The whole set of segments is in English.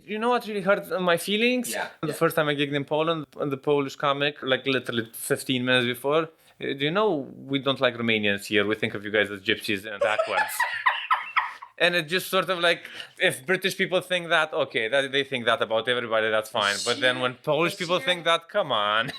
you know what really hurt my feelings? Yeah. The first time I gigged in Poland, the Polish comic, like literally 15 minutes before, do you know we don't like Romanians here? We think of you guys as gypsies and backwards. And it just sort of like, if British people think that, okay, that they think that about everybody, that's fine. But then when Polish people think that, come on.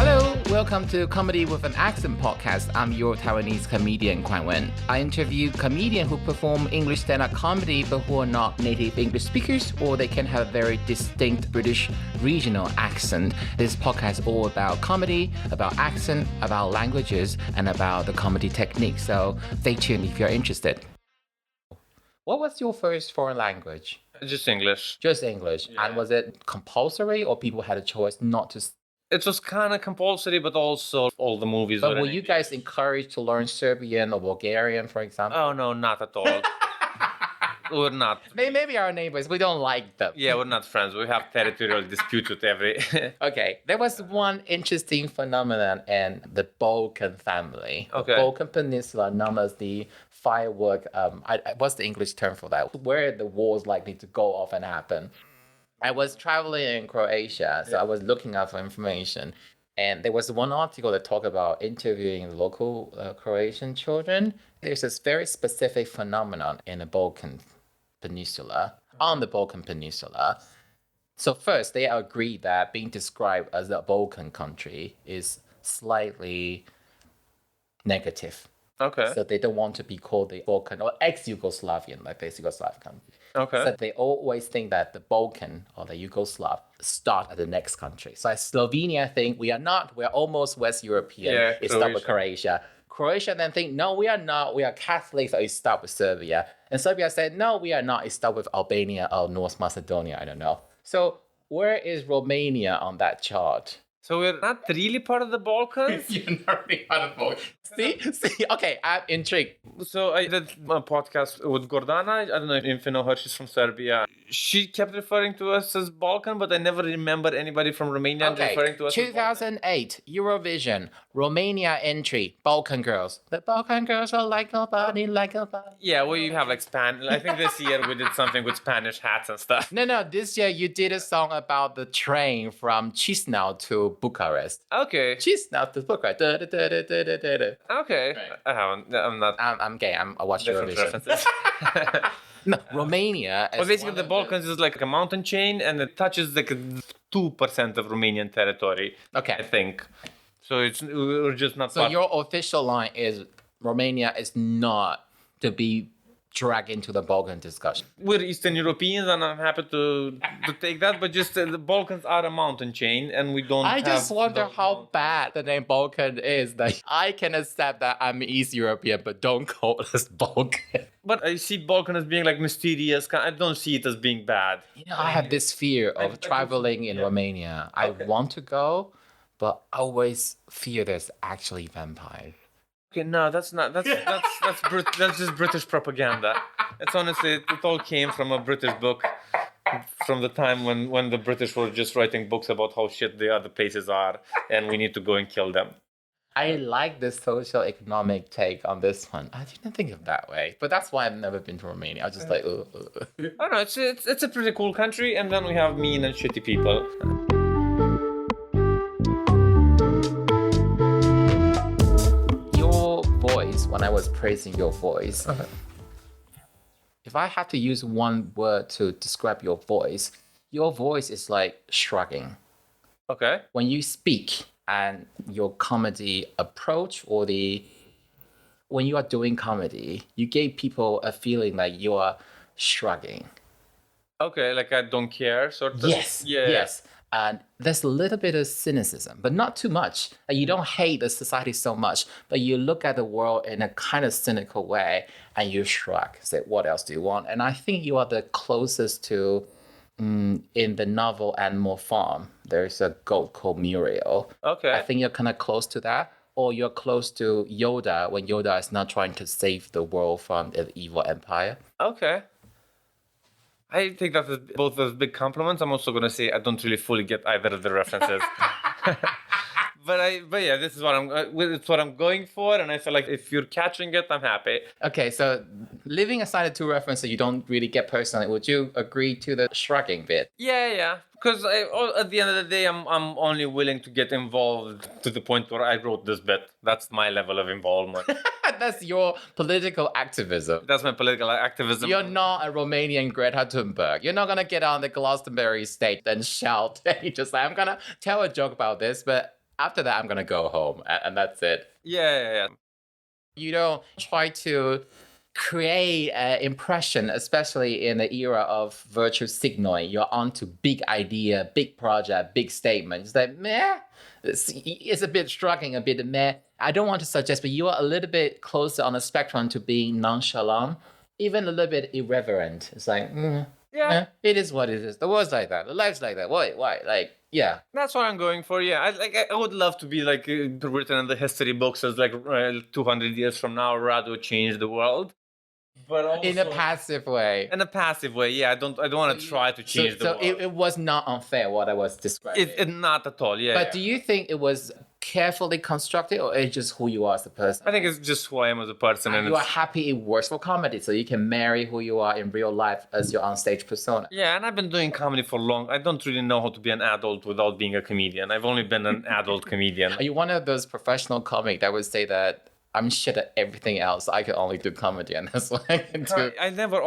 Hello, welcome to Comedy with an Accent podcast. I'm your Taiwanese comedian, Kuan-wen. I interview comedians who perform English stand-up comedy but who are not native English speakers, or they can have very distinct British regional accent. This podcast is all about comedy, about accent, about languages, and about the comedy technique. So stay tuned if you're interested. What was your first foreign language? Just English. Just English. Yeah. And was it compulsory or people had a choice not to? It was kind of compulsory, but also all the movies. But were you guys encouraged to learn Serbian or Bulgarian, for example? Oh, no, not at all. We're not. Maybe our neighbors, we don't like them. Yeah, we're not friends. We have territorial disputes with every... Okay, there was one interesting phenomenon in the Balkan family. Okay. The Balkan Peninsula, known as the firework, what's the English term for that? Where the war's likely to go off and happen. I was traveling in Croatia, so I was looking up for information. And there was one article that talked about interviewing local Croatian children. There's this very specific phenomenon in the Balkan Peninsula, on the Balkan Peninsula. So first, they agree that being described as a Balkan country is slightly negative. Okay. So they don't want to be called the Balkan or ex-Yugoslavian, like this Yugoslav country. Okay. So they always think that the Balkan or the Yugoslav start at the next country. So as Slovenia think we are not, we're almost West European. Yeah, It stopped with Croatia. Croatia then think, no, we are not, we are Catholics, so it stopped with Serbia. And Serbia said, no, we are not, it stopped with Albania or North Macedonia, I don't know. So where is Romania on that chart? So we're not really part of the Balkans? You're not really part of the Balkans. See? Okay, I'm intrigued. So I did a podcast with Gordana. I don't know if you know her. She's from Serbia. She kept referring to us as Balkan, but I never remember anybody from Romania referring to us as 2008 Eurovision, Romania entry, Balkan girls. The Balkan girls are like nobody, like nobody. Yeah, well, you have like Spanish. I think this year we did something with Spanish hats and stuff. No, this year you did a song about the train from Chisinau to Bucharest. Okay. Chisinau to Bucharest. Da, da, da, da, da, da, da. Okay. Right. I haven't. I'm not. I'm gay. I watched Different Eurovision. references. No, Romania. Well, basically, the Balkans is like a mountain chain, and it touches like 2% of Romanian territory. Okay. I think. So we're just not. So your official line is Romania is not to be dragged into the Balkan discussion. We're Eastern Europeans, and I'm happy to take that. But just the Balkans are a mountain chain, and we don't. I just wonder those how mountains. bad the name Balkan is. That I can accept that I'm East European, but don't call us Balkan. But I see Balkan as being like mysterious. I don't see it as being bad. You know, I have this fear of traveling in Romania. I want to go, but I always fear there's actually vampires. Okay, no, that's not. That's just British propaganda. It's honestly, it all came from a British book, from the time when the British were just writing books about how shit the other places are, and we need to go and kill them. I like the social economic take on this one. I didn't think of that way, but that's why I've never been to Romania. I was just like, I don't know. It's a pretty cool country, and then we have mean and shitty people. Your voice, when I was praising your voice, if I had to use one word to describe your voice is like shrugging. Okay. When you speak and your comedy approach when you are doing comedy, you gave people a feeling like you are shrugging. Okay, like I don't care, sort of. Yes. Yeah. Yes. And there's a little bit of cynicism, but not too much. Like you don't hate the society so much, but you look at the world in a kind of cynical way and you shrug, say, what else do you want? And I think you are the closest to, in the novel Animal Farm, there's a goat called Muriel. Okay. I think you're kind of close to that. Or you're close to Yoda when Yoda is not trying to save the world from the evil empire. Okay. I think that is both as big compliments. I'm also going to say I don't really fully get either of the references. But yeah, this is what it's what I'm going for, and I feel like if you're catching it, I'm happy. Okay, so leaving aside the two references you don't really get personally, would you agree to the shrugging bit? Yeah. Because at the end of the day, I'm only willing to get involved to the point where I wrote this bit. That's my level of involvement. That's your political activism. That's my political activism. You're not a Romanian Greta Thunberg. You're not gonna get on the Glastonbury stage and shout. You just like, I'm gonna tell a joke about this, but after that, I'm gonna go home, and that's it. Yeah. You don't try to create an impression, especially in the era of virtue signaling. You're onto big idea, big project, big statement. It's like, meh. It's a bit striking, a bit meh. I don't want to suggest, but you are a little bit closer on the spectrum to being nonchalant, even a little bit irreverent. It's like, yeah, it is what it is. The world's like that. The life's like that. Why? Like, yeah. That's what I'm going for. Yeah, I would love to be like written in the history books as like 200 years from now, Radu changed the world. But also, in a passive way. In a passive way, yeah. I don't want to try to change the world. So it was not unfair what I was describing. It not at all, yeah. But do you think it was carefully constructed, or it's just who you are as a person? I think it's just who I am as a person. And you are happy it works for comedy, so you can marry who you are in real life as your onstage persona. Yeah, and I've been doing comedy for long. I don't really know how to be an adult without being a comedian. I've only been an adult comedian. Are you one of those professional comics that would say that I'm shit at everything else, I can only do comedy, and that's what I can do? I never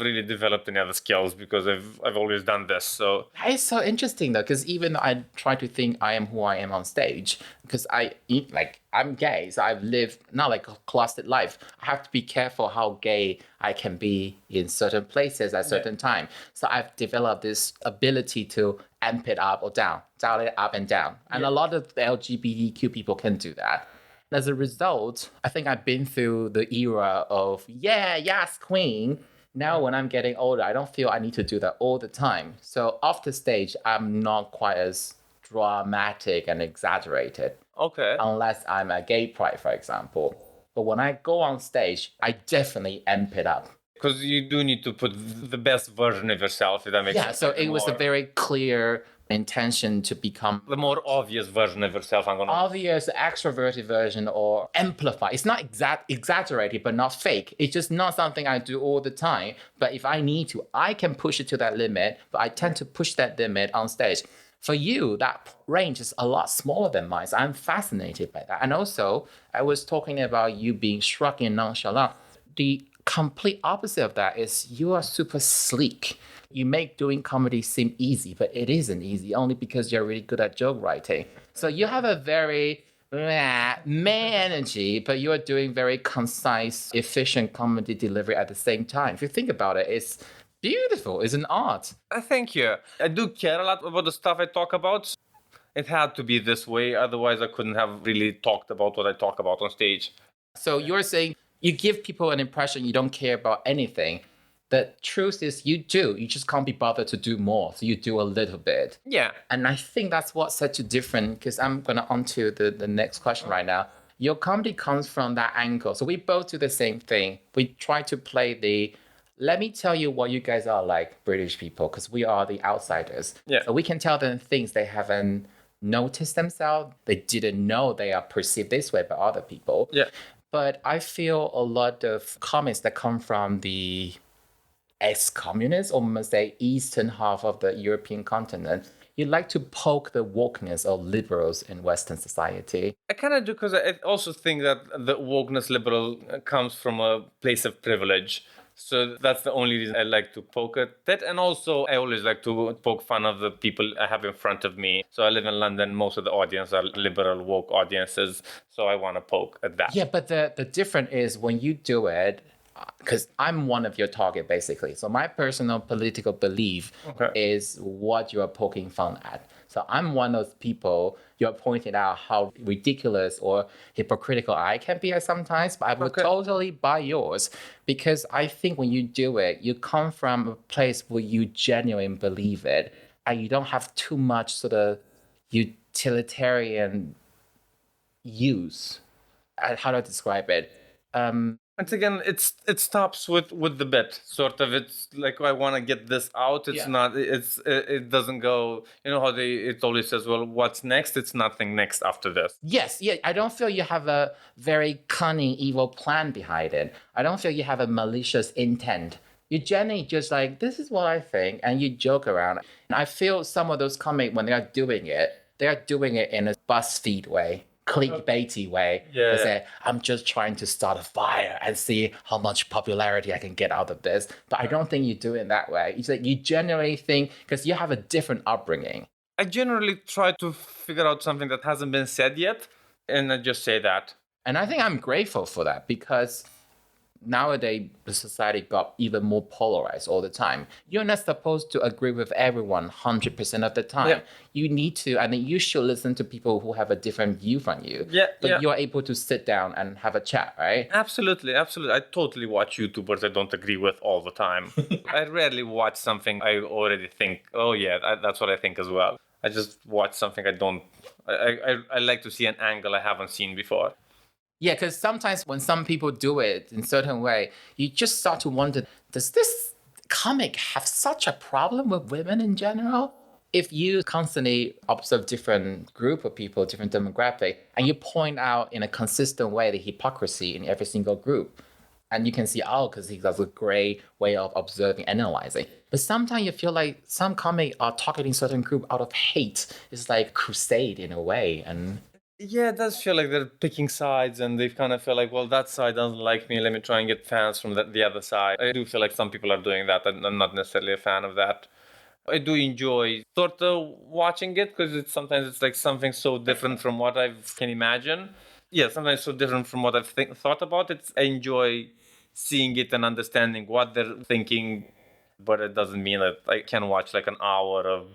really developed any other skills because I've always done this. So that is so interesting though, because even though I try to think I am who I am on stage, because I'm gay, so I've lived not like a closeted life. I have to be careful how gay I can be in certain places at certain time. So I've developed this ability to amp it up or down, dial it up and down, and a lot of the LGBTQ people can do that. As a result, I think I've been through the era of, yes, queen. Now, when I'm getting older, I don't feel I need to do that all the time. So off the stage, I'm not quite as dramatic and exaggerated. Okay. Unless I'm at gay pride, for example. But when I go on stage, I definitely amp it up. Because you do need to put the best version of yourself, if that makes sense. Yeah, so it was a very clear intention to become the more obvious version of yourself. Obvious, extroverted version, or amplify. It's not exaggerated, but not fake. It's just not something I do all the time. But if I need to, I can push it to that limit. But I tend to push that limit on stage. For you, that range is a lot smaller than mine. So I'm fascinated by that. And also, I was talking about you being shrugging and nonchalant. The complete opposite of that is you are super sleek. You make doing comedy seem easy, but it isn't easy, only because you're really good at joke writing. So you have a very man energy, but you're doing very concise, efficient comedy delivery at the same time. If you think about it, it's beautiful. It's an art. Thank you. I do care a lot about the stuff I talk about. It had to be this way, otherwise I couldn't have really talked about what I talk about on stage. So you're saying you give people an impression you don't care about anything. The truth is you do. You just can't be bothered to do more. So you do a little bit. Yeah. And I think that's what's such a different, because I'm going to on to the next question right now. Your comedy comes from that angle. So we both do the same thing. We try to play let me tell you what you guys are like, British people, because we are the outsiders. Yeah. So we can tell them things they haven't noticed themselves. They didn't know they are perceived this way by other people. Yeah. But I feel a lot of comments that come from the ex-communist, or must say eastern half of the European continent, you like to poke the wokeness of liberals in Western society. I kind of do, because I also think that the wokeness liberal comes from a place of privilege. So that's the only reason I like to poke at it. And also, I always like to poke fun of the people I have in front of me. So I live in London. Most of the audience are liberal, woke audiences. So I want to poke at that. Yeah, but the difference is when you do it, because I'm one of your target, basically. So my personal political belief is what you are poking fun at. So I'm one of those people you're pointing out how ridiculous or hypocritical I can be at sometimes, but I would totally buy yours, because I think when you do it, you come from a place where you genuinely believe it, and you don't have too much sort of utilitarian use. How do I describe it? Once again, it stops with the bit, sort of. It's like I want to get this out. It's Yeah. not. It doesn't go. You know how it always says, well, what's next? It's nothing next after this. Yes, yeah. I don't feel you have a very cunning, evil plan behind it. I don't feel you have a malicious intent. You generally just like, this is what I think, and you joke around. And I feel some of those comics, when they are doing it in a BuzzFeed way, clickbaity way. Yeah. They say, I'm just trying to start a fire and see how much popularity I can get out of this. But I don't think you do it that way. It's like you generally think, because you have a different upbringing. I generally try to figure out something that hasn't been said yet, and I just say that. And I think I'm grateful for that, because nowadays the society got even more polarized all the time. You're not supposed to agree with everyone 100% of the time. Yeah. You need to, and you should listen to people who have a different view from you. Yeah, But yeah. you're able to sit down and have a chat, right? Absolutely. I totally watch YouTubers I don't agree with all the time. I rarely watch something I already think, oh yeah, that's what I think as well. I just watch something I don't. I like to see an angle I haven't seen before. Yeah, because sometimes when some people do it in a certain way, you just start to wonder, does this comic have such a problem with women in general? If you constantly observe different group of people, different demographic, and you point out in a consistent way the hypocrisy in every single group, and you can see, oh, because he does a great way of observing, analyzing. But sometimes you feel like some comics are targeting certain group out of hate. It's like crusade in a way, and Yeah, it does feel like they're picking sides, and they kind of feel like, well, that side doesn't like me. Let me try and get fans from the other side. I do feel like some people are doing that. I'm not necessarily a fan of that. I do enjoy sort of watching it because sometimes it's like something so different from what I can imagine. Yeah, sometimes so different from what I've thought about it. I enjoy seeing it and understanding what they're thinking, but it doesn't mean that I can watch like an hour of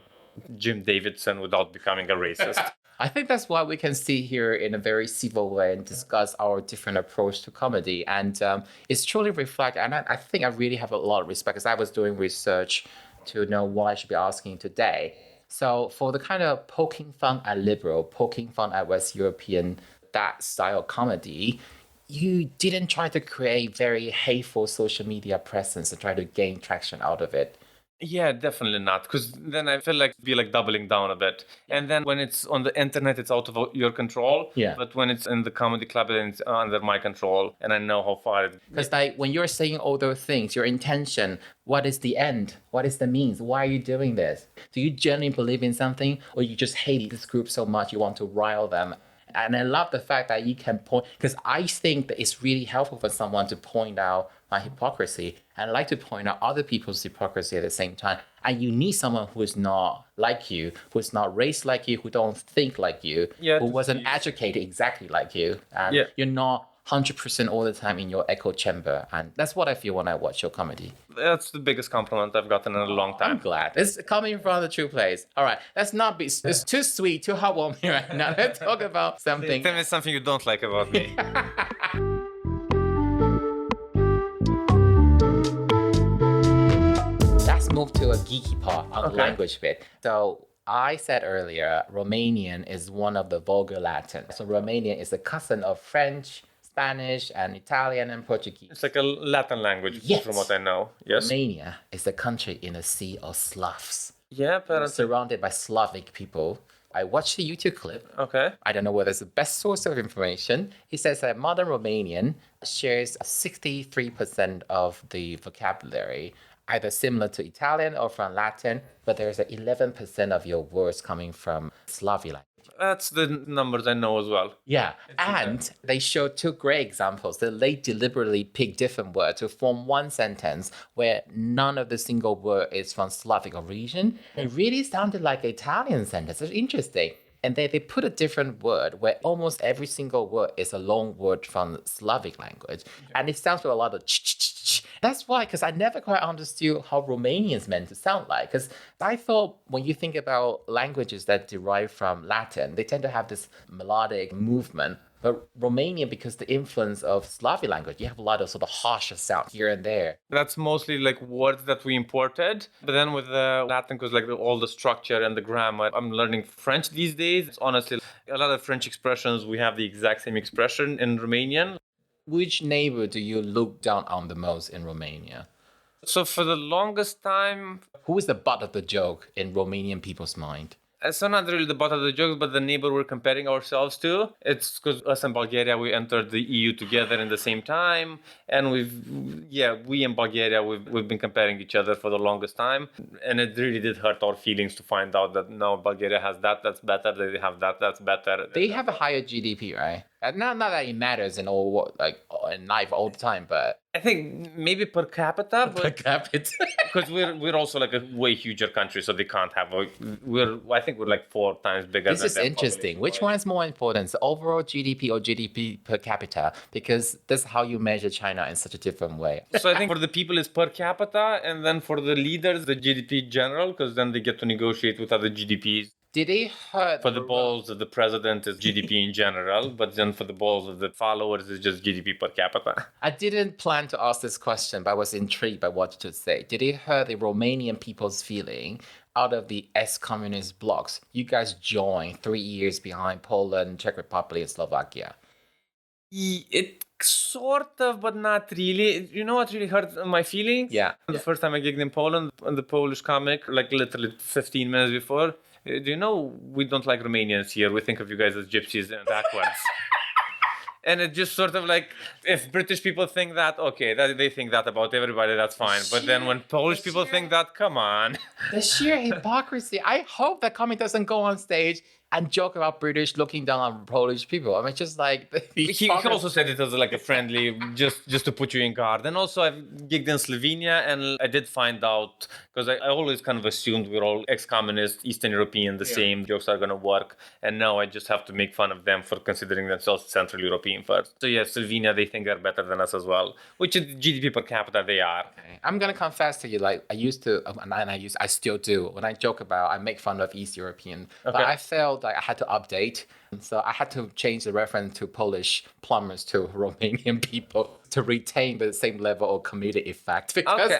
Jim Davidson without becoming a racist. I think that's why we can see here in a very civil way and discuss our different approach to comedy. And it's truly reflect. And I think I really have a lot of respect because I was doing research to know what I should be asking today. So for the kind of poking fun at liberal, poking fun at West European, that style of comedy, you didn't try to create very hateful social media presence and try to gain traction out of it. Yeah, definitely not. Because then I feel like it'd be like doubling down a bit. And then when it's on the internet, it's out of your control. Yeah. But when it's in the comedy club, then it's under my control, and I know how far it. Because like when you're saying all those things, your intention, what is the end? What is the means? Why are you doing this? Do you genuinely believe in something, or you just hate this group so much you want to rile them? And I love the fact that you can point, because I think that it's really helpful for someone to point out my hypocrisy. And I like to point out other people's hypocrisy at the same time. And you need someone who is not like you, who is not raised like you, who don't think like you, who wasn't educated exactly like you. And you're not 100% all the time in your echo chamber. And that's what I feel when I watch your comedy. That's the biggest compliment I've gotten in a long time. I'm glad. It's coming from the true place. All right, let's not be, it's too sweet, too heartwarming right now. Let's talk about something. Tell me something you don't like about me. Let's move to a geeky part on the language bit. So I said earlier, Romanian is one of the vulgar Latin. So Romanian is a cousin of French, Spanish, and Italian and Portuguese. It's like a Latin language, from what I know. Yes. Romania is a country in a sea of Slavs. Yeah, apparently. Surrounded by Slavic people. I watched a YouTube clip. Okay. I don't know whether it's the best source of information. It says that modern Romanian shares 63% of the vocabulary, either similar to Italian or from Latin, but there's 11% of your words coming from Slavic language. That's the numbers I know as well. Yeah, and they show two great examples that they deliberately pick different words to form one sentence where none of the single word is from Slavic origin. It really sounded like an Italian sentence. It's interesting. And they put a different word where almost every single word is a long word from Slavic language. And it sounds with a lot of ch. That's why, because I never quite understood how Romanian's meant to sound like. Because I thought when you think about languages that derive from Latin, they tend to have this melodic movement. But Romanian, because the influence of Slavic language, you have a lot of sort of harsher sound here and there. That's mostly like words that we imported. But then with the Latin, because like all the structure and the grammar, I'm learning French these days. It's honestly, a lot of French expressions, we have the exact same expression in Romanian. Which neighbor do you look down on the most in Romania? So for the longest time, Who is the butt of the joke in Romanian people's mind? so not really the butt of the joke, but the neighbor we're comparing ourselves to. It's because us and Bulgaria, we entered the EU together in the same time. And we in Bulgaria, we've been comparing each other for the longest time. And it really did hurt our feelings to find out that no, Bulgaria has that's better. They have that's better. They have a higher GDP, right? Not that it matters in all in life all the time, but I think maybe per capita, per capita. because we're also like a way huger country, so they can't have I think we're like 4 times bigger. This is interesting. Which one is more important, the overall GDP or GDP per capita? Because that's how you measure China in such a different way. So I think for the people it's per capita, and then for the leaders the GDP general, because then they get to negotiate with other GDPs. Did they hurt For the balls of the president is GDP in general, but then for the balls of the followers is just GDP per capita. I didn't plan to ask this question, but I was intrigued by what you just said. Did it hurt the Romanian people's feeling out of the ex-communist blocs? You guys joined 3 years behind Poland, Czech Republic, and Slovakia. It sort of, but not really. You know what really hurt my feelings? Yeah. The first time I gigged in Poland, the Polish comic, like literally 15 minutes before, do you know we don't like Romanians here? We think of you guys as gypsies and backwards. And it just sort of like, if British people think that, okay, that they think that about everybody, that's fine. But then when Polish people think that, come on. The sheer hypocrisy. I hope that comic doesn't go on stage and joke about British looking down on Polish people. I mean, just like... He also said it as like a friendly, just to put you in guard. And also I've gigged in Slovenia, and I did find out, because I always kind of assumed we're all ex-communist, Eastern European, the same jokes are going to work. And now I just have to make fun of them for considering themselves Central European first. So yeah, Slovenia, they think they're better than us as well, which is GDP per capita, they are. Okay. I'm going to confess to you, like I used to, and I still do, when I joke about, I make fun of East European, but I felt like I had to update. So I had to change the reference to Polish plumbers to Romanian people to retain the same level of comedic effect. Because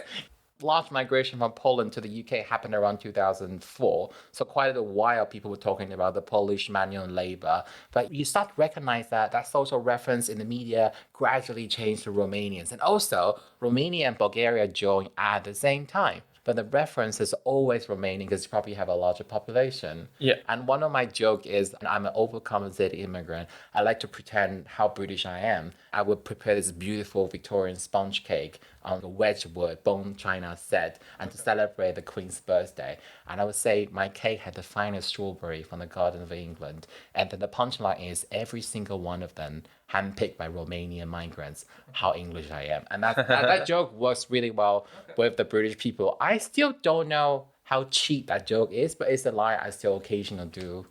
large migration from Poland to the UK happened around 2004. So quite a while people were talking about the Polish manual labor. But you start to recognize that social reference in the media gradually changed to Romanians. And also, Romania and Bulgaria joined at the same time. But the reference is always remaining because you probably have a larger population. Yeah. And one of my joke is I'm an overcompensated immigrant. I like to pretend how British I am. I would prepare this beautiful Victorian sponge cake on the Wedgwood bone china set and to celebrate the Queen's birthday. And I would say my cake had the finest strawberry from the Garden of England. And then the punchline is every single one of them handpicked by Romanian migrants, how English I am. And that joke works really well with the British people. I still don't know how cheap that joke is, but it's a lie I still occasionally do.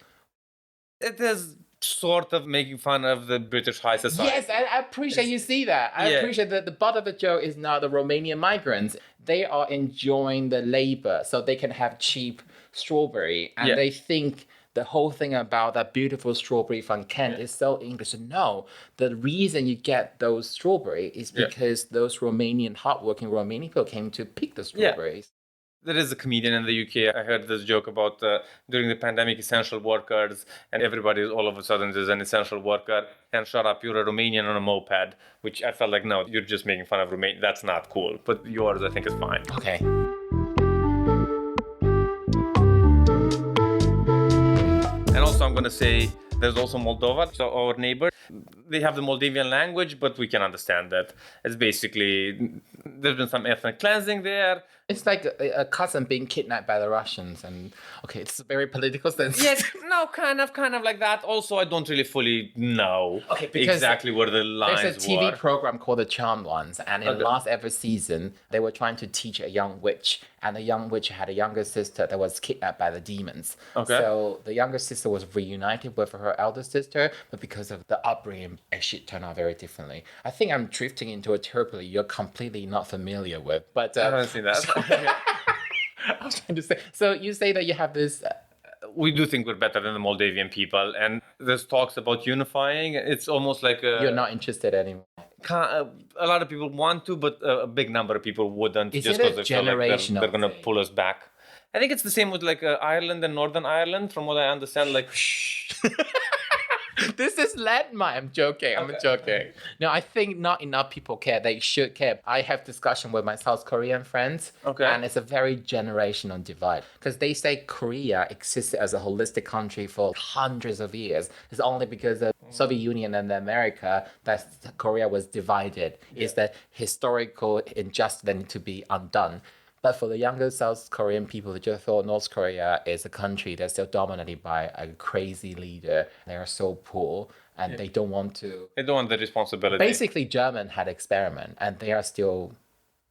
It is sort of making fun of the British high society. Yes, I appreciate you see that. I appreciate that the butt of the joke is not the Romanian migrants. They are enjoying the labor so they can have cheap strawberry. And they think the whole thing about that beautiful strawberry from Kent is so English. No, the reason you get those strawberries is because those hardworking Romanian people came to pick the strawberries. There is a comedian in the UK. I heard this joke about during the pandemic, essential workers, and everybody all of a sudden is an essential worker. And shut up, you're a Romanian on a moped, which I felt like, no, you're just making fun of Romania. That's not cool. But yours, I think, is fine. Okay. And also, I'm going to say there's also Moldova, so our neighbor. They have the Moldavian language, but we can understand that. It's basically, there's been some ethnic cleansing there. It's like a cousin being kidnapped by the Russians, and okay, it's a very political sense. Yes, no, kind of like that. Also, I don't really fully know exactly where the lines were. There's a TV program called The Charmed Ones, and in the last ever season, they were trying to teach a young witch, and the young witch had a younger sister that was kidnapped by the demons. Okay. So the younger sister was reunited with her elder sister, but because of the upbringing, it shit turned out very differently. I think I'm drifting into a territory you're completely not familiar with, but I haven't seen that. I was trying to say. So you say that you have this. We do think we're better than the Moldavian people, and there's talks about unifying. It's almost like you're not interested anymore. A lot of people want to, but a big number of people wouldn't. Is just it a because they feel like they're going to pull us back. I think it's the same with like Ireland and Northern Ireland, from what I understand. Like, This is landmine. I'm joking. I'm joking. No, I think not enough people care. They should care. I have discussion with my South Korean friends. Okay. And it's a very generational divide. Because they say Korea existed as a holistic country for hundreds of years. It's only because of Soviet Union and America that Korea was divided. It's that historical injustice that need to be undone. But for the younger South Korean people, they just thought North Korea is a country that's still dominated by a crazy leader. They are so poor and they don't want to. They don't want the responsibility. Basically, German had experiment and they are still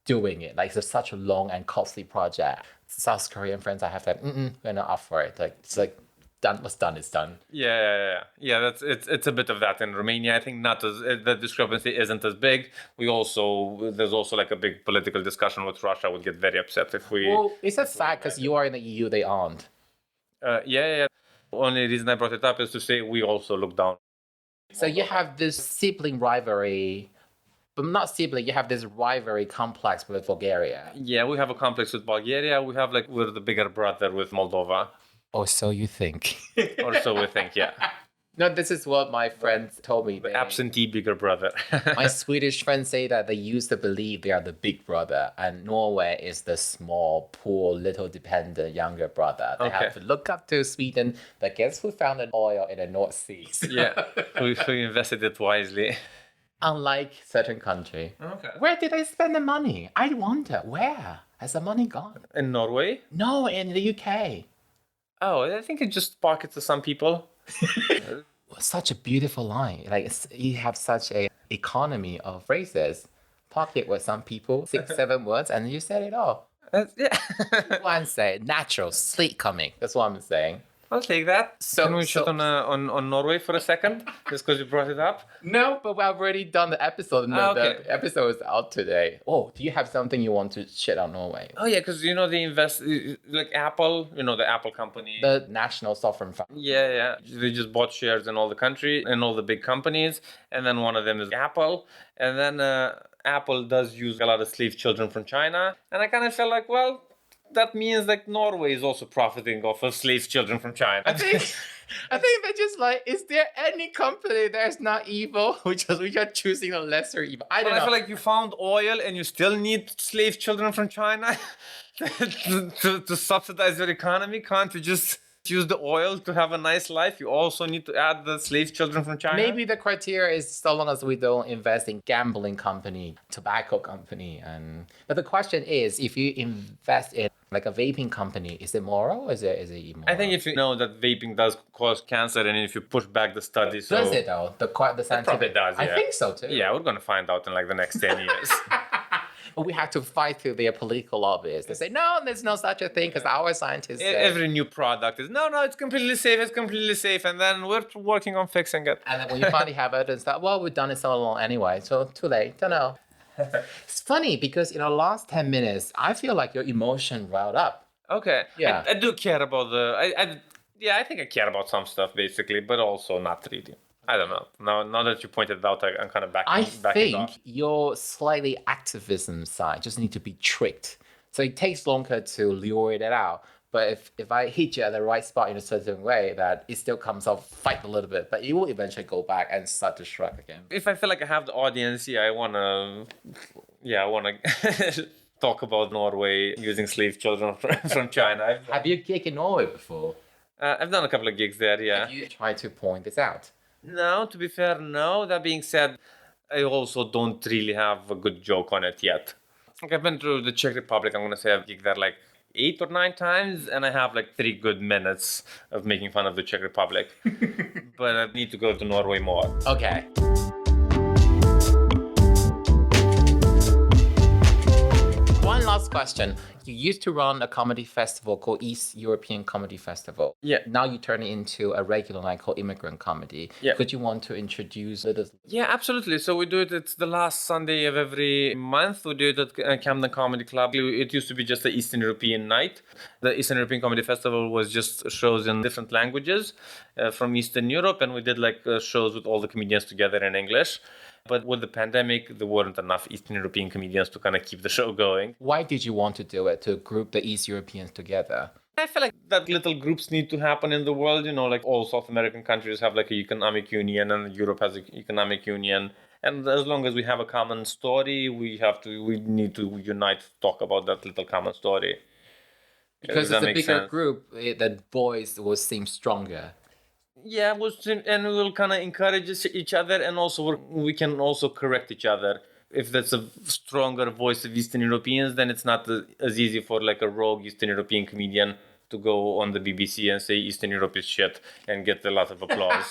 doing it. Like, it's such a long and costly project. South Korean friends I have that, we're not up for it. Like, it's like, done. What's done is done. Yeah. That's it's a bit of that in Romania. I think not as the discrepancy isn't as big. There's also like a big political discussion with Russia. Would get very upset if we. Well, it's a fact because you are in the EU, they aren't. Yeah. Only reason I brought it up is to say we also look down. So you have this sibling rivalry, but not sibling. You have this rivalry complex with Bulgaria. Yeah, we have a complex with Bulgaria. We're the bigger brother with Moldova. Or so you think. Or so we think, yeah. No, this is what my friends told me. The absentee bigger brother. My Swedish friends say that they used to believe they are the big brother, and Norway is the small, poor, little dependent younger brother. They have to look up to Sweden, but guess who found an oil in the North Sea? Yeah, we invested it wisely. Unlike certain country. Okay. Where did they spend the money? I wonder, where? Has the money gone? In Norway? No, in the UK. Oh, I think it just pockets to some people. Such a beautiful line. Like, you have such a economy of phrases. Pocket with some people, 6, 7 words, and you said it all. Yeah. One say natural, sleep coming. That's what I'm saying. I'll take that. Can we shut on Norway for a second? Just because you brought it up? No, but we've already done the episode. The episode is out today. Oh, do you have something you want to shit on Norway? Oh, yeah, because, they invest, like Apple, the Apple company. The National Sovereign Fund. Yeah. They just bought shares in all the country, in all the big companies. And then one of them is Apple. And then Apple does use a lot of slave children from China. And I kind of felt like, well, that means like Norway is also profiting off of slave children from China. I think they're just like, is there any company that's not evil? We are choosing the lesser evil. I don't know. I feel like you found oil and you still need slave children from China to subsidize your economy. Can't you just use the oil to have a nice life? You also need to add the slave children from China. Maybe the criteria is so long as we don't invest in gambling company, tobacco company, but the question is, if you invest in like a vaping company, is it moral or is it immoral? I think if you know that vaping does cause cancer and if you push back the study, so does it though? The scientific. It probably does. Yeah. I think so too. Yeah, we're gonna find out in like the next 10 years. But we have to fight through their political lobbyists. They say, no, there's no such a thing because our scientists say. Every new product is, no, it's completely safe. And then we're working on fixing it. And then when you finally have evidence that, well, we've done it so long anyway, so too late, don't know. It's funny because in the last 10 minutes, I feel like your emotion riled up. Okay. Yeah. I do care about I think I care about some stuff basically, but also not really. I don't know. Now that you pointed it out, I'm kind of backing off. I think your slightly activism side just need to be tricked. So it takes longer to lure it out. But if I hit you at the right spot in a certain way, that it still comes off, fight a little bit, but it will eventually go back and start to shrug again. If I feel like I have the audience, I wanna talk about Norway using slave children from China. Have you gigged in Norway before? I've done a couple of gigs there, yeah. Have you tried to point this out? No, to be fair, no. That being said, I also don't really have a good joke on it yet. Like, I've been to the Czech Republic. I'm going to say I've gigged there like 8 or 9 times, and I have like 3 good minutes of making fun of the Czech Republic. But I need to go to Norway more. Okay. One last question. You used to run a comedy festival called East European Comedy Festival. Yeah. Now you turn it into a regular night called Immigrant Comedy. Yeah. Could you want to introduce it? Yeah, absolutely. So we do it. It's the last Sunday of every month. We do it at Camden Comedy Club. It used to be just the Eastern European night. The Eastern European Comedy Festival was just shows in different languages from Eastern Europe. And we did like shows with all the comedians together in English. But with the pandemic, there weren't enough Eastern European comedians to kind of keep the show going. Why did you want to do it, to group the East Europeans together? I feel like that little groups need to happen in the world, like all South American countries have like a economic union and Europe has an economic union. And as long as we have a common story, we need to unite to talk about that little common story. Because Does that it's a make bigger sense? group, the boys will seem stronger. Yeah, and we will kind of encourage each other, and also we can also correct each other. If that's a stronger voice of Eastern Europeans, then it's not as easy for like a rogue Eastern European comedian to go on the BBC and say Eastern Europe is shit and get a lot of applause.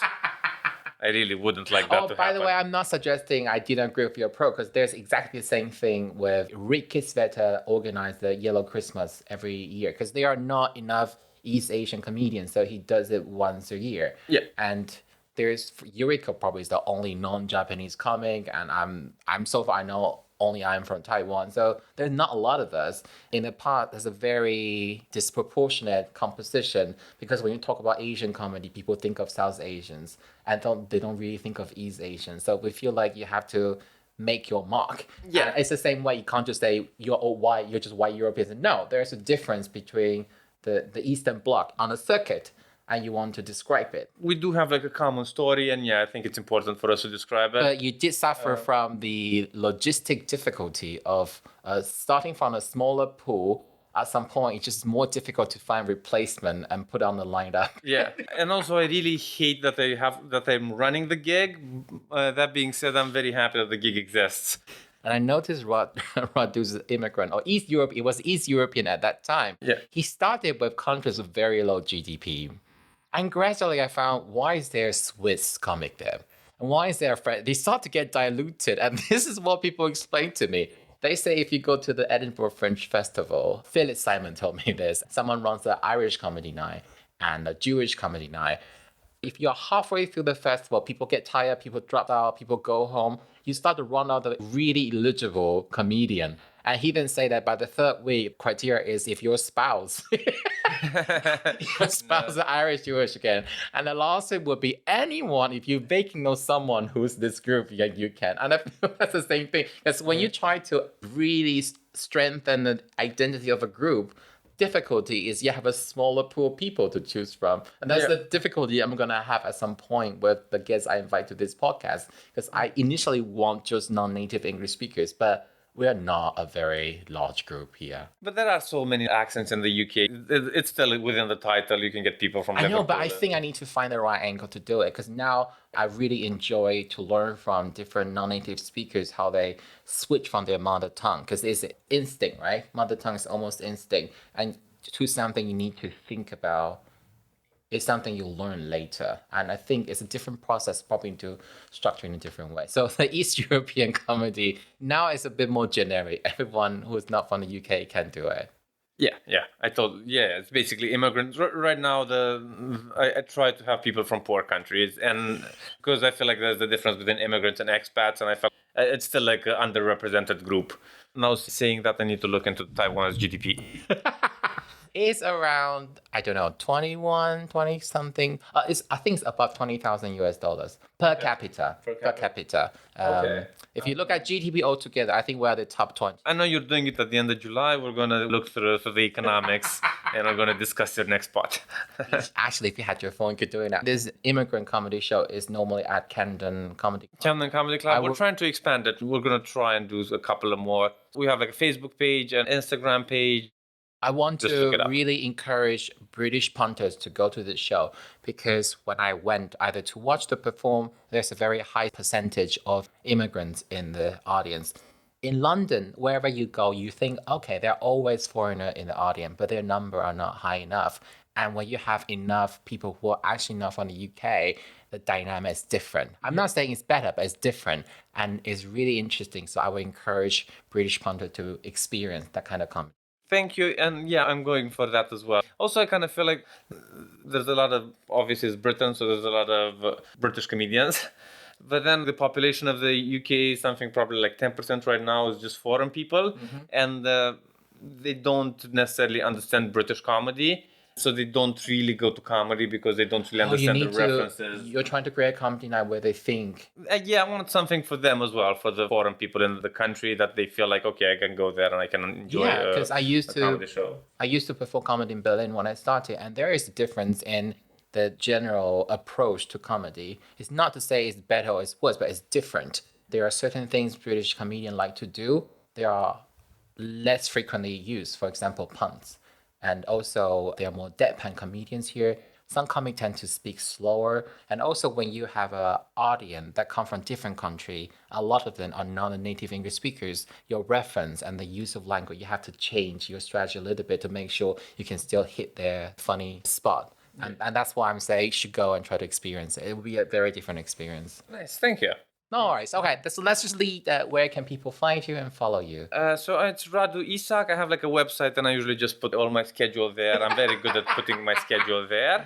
I really wouldn't like that to happen. By the way, I'm not suggesting I didn't agree with your approach, because there's exactly the same thing with Ricky Sveta organized the Yellow Christmas every year, because there are not enough East Asian comedians, so he does it once a year. Yeah. And there's Yuriko probably is the only non-Japanese comic, and I'm so far I know only I'm from Taiwan, so there's not a lot of us. In the past, there's a very disproportionate composition, because when you talk about Asian comedy, people think of South Asians and they don't really think of East Asians. So we feel like you have to make your mark. Yeah. And it's the same way. You can't just say you're all white, you're just white Europeans. No, there's a difference between the Eastern Bloc on a circuit, and you want to describe it. We do have like a common story, and I think it's important for us to describe it. But you did suffer from the logistic difficulty of starting from a smaller pool. At some point, it's just more difficult to find replacement and put on the lineup. Yeah, and also I really hate that I'm running the gig. That being said, I'm very happy that the gig exists. And I noticed Radu's immigrant, or East Europe, it was East European at that time. Yeah. He started with countries with very low GDP. And gradually I found, why is there a Swiss comic there? And why is there a French? They start to get diluted. And this is what people explain to me. They say if you go to the Edinburgh Fringe Festival, Philip Simon told me this, someone runs the Irish comedy night and a Jewish comedy night. If you're halfway through the festival, people get tired, people drop out, people go home, you start to run out of really eligible comedian. And he didn't say that by the third week, criteria is if your spouse, your spouse is Irish, Jewish again. And the last thing would be anyone, if you vaguely know someone who's this group, you can. And I feel that's the same thing. Because when you try to really strengthen the identity of a group, difficulty is you have a smaller pool of people to choose from. And that's the difficulty I'm going to have at some point with the guests I invite to this podcast. Because I initially want just non-native English speakers, but we're not a very large group here. But there are so many accents in the UK. It's still within the title. You can get people from Liverpool. I know, but I think I need to find the right angle to do it, because now I really enjoy to learn from different non-native speakers how they switch from their mother tongue, because it's instinct, right? Mother tongue is almost instinct. And to something you need to think about, it's something you'll learn later. And I think it's a different process, probably to structure in a different way. So the East European comedy now is a bit more generic. Everyone who is not from the UK can do it. Yeah. It's basically immigrants. Right now, I try to have people from poor countries, and because I feel like there's the difference between immigrants and expats, and I feel it's still like an underrepresented group. Now saying that, I need to look into Taiwan's GDP. It's around, I don't know, 20 something. I think it's above 20,000 US dollars per capita. Per capita. Okay. If you look at GDP altogether, I think we're at the top 20. I know you're doing it at the end of July. We're going to look through the economics and we're going to discuss your next part. Actually, if you had your phone, you could do it now. This immigrant comedy show is normally at Camden Comedy Club. Camden Comedy Club. We're trying to expand it. We're going to try and do a couple of more. We have like a Facebook page, an Instagram page. I want to really encourage British punters to go to this show, because when I went either to watch the perform, there's a very high percentage of immigrants in the audience. In London, wherever you go, you think, okay, there are always foreigners in the audience, but their number are not high enough. And when you have enough people who are actually not from the UK, the dynamic is different. I'm not saying it's better, but it's different. And it's really interesting. So I would encourage British punters to experience that kind of comedy. Thank you. And I'm going for that as well. Also, I kind of feel like there's a lot of, obviously it's Britain, so there's a lot of British comedians. But then the population of the UK, something probably like 10% right now, is just foreign people. Mm-hmm. And they don't necessarily understand British comedy. so they don't really go to comedy because they don't really understand the references. You're trying to create a comedy night where they think. Yeah, I want something for them as well, for the foreign people in the country, that they feel like, okay, I can go there and I can enjoy because a comedy show. I used to perform comedy in Berlin when I started, and there is a difference in the general approach to comedy. It's not to say it's better or it's worse, but it's different. There are certain things British comedians like to do. They are less frequently used, for example, puns. And also, there are more deadpan comedians here. Some comics tend to speak slower. And also, when you have an audience that come from different country, a lot of them are non-native English speakers. Your reference and the use of language, you have to change your strategy a little bit to make sure you can still hit their funny spot. And that's why I'm saying you should go and try to experience it. It will be a very different experience. Nice, thank you. No worries. Okay, so let's just lead where can people find you and follow you? So it's Radu Isac. I have like a website and I usually just put all my schedule there. I'm very good at putting my schedule there.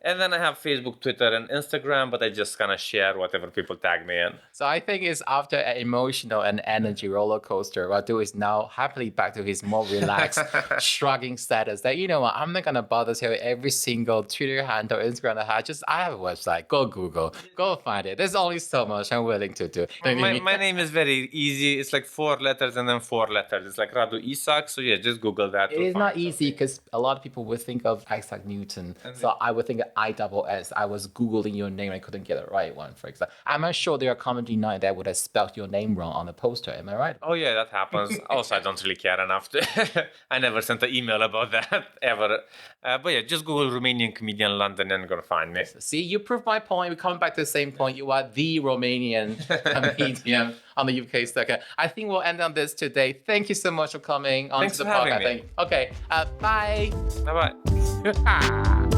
And then I have Facebook, Twitter, and Instagram, but I just kind of share whatever people tag me in. So I think it's after an emotional and energy roller coaster, Radu is now happily back to his more relaxed, shrugging status that, you know what, I'm not going to bother to tell every single Twitter handle, Instagram I have. Just, I have a website. Go Google. Go find it. There's only so much I'm willing to do. My name is very easy. It's like 4 letters and then 4 letters. It's like Radu Isac. So yeah, just Google that. It is not easy because a lot of people would think of Isaac Newton. So I would think of ISS. I was Googling your name. I couldn't get the right one, for example. I'm not sure there are comedy night that would have spelled your name wrong on the poster. Am I right? Oh, yeah, that happens. Also, I don't really care enough to... I never sent an email about that, ever. But yeah, just Google Romanian comedian London and you're going to find me. See, you proved my point. We're coming back to the same point. You are the Romanian comedian on the UK circuit. I think we'll end on this today. Thank you so much for coming on to the podcast. Okay, bye. Bye-bye.